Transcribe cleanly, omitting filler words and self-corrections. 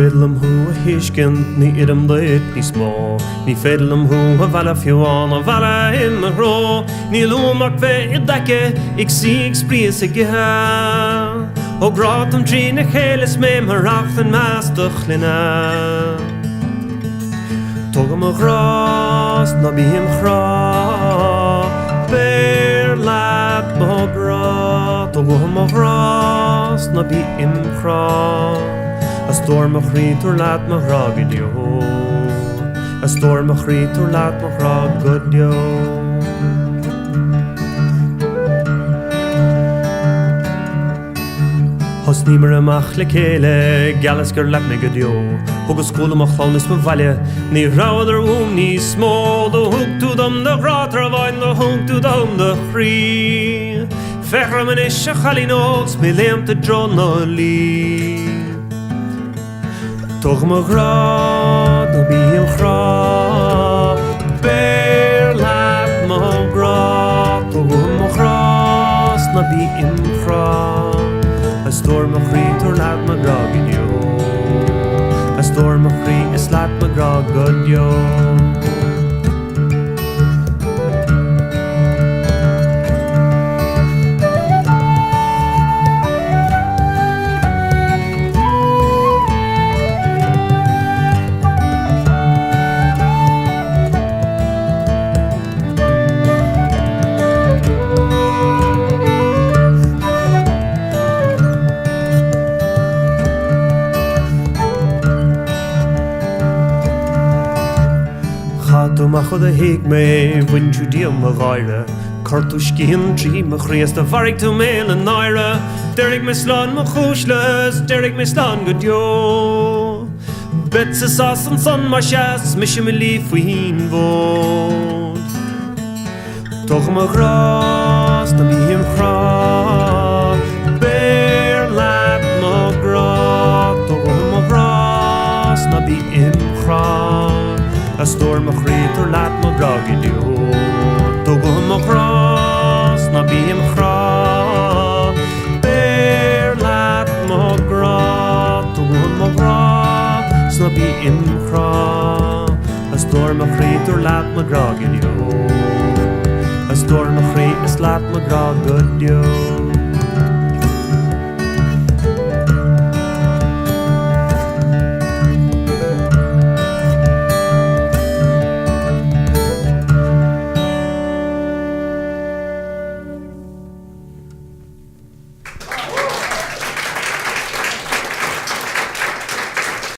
Fiddlem hu a hiskent, ni idem lit, ni små. Ni fiddlem hu a valla fjuan, a valla in a rå. Ni lomak ve I dekke, ik zie ik spries ik geha. Og grat om trine cheles me marachten maas duchlina. Togam a gras, na bihim chra. Bear lad ma gra. Togam a gras, na bihim chra. A storm a chrítur lad ma gra gidio. A storm a chrítur lad ma gra gidio. Hos nímar amach le chéile, galasgur lad me gidio. Hogus skúl amach chlánis ma valja, ní ráadar ní smó. Do hugtú dom da grátar vain, do hugtú dom da chrí. Fechra man is a chalínós, mi leamta drona lí. Toch me gra, do bíam chra. Bear lad ma gra, toch me gras, na bíam chra. A storm a chrítur lad ma gra gidio. A storm a chrí is lad ma gra gidio. Ma chud a hiig me winú diam a ghaire. Cartú scían trí ma chríasta bharig tú mé a naire. Derrig me slán ma chúslas, derrig me slán go dio. Bet sa sás an son ma sias, mis me lí faoin bód. Toch ma gras, na bíam chra. Bear lad ma gra, toch ma gras, na bíam chra. A storm a chrítur lad ma gra gidio. Togam a gras, na bíam chra. Bear lad ma gra, togam a gras, na bíam chra. A storm a chrítur lad ma gra gidio. A storm a chrí is lad ma gra gidio.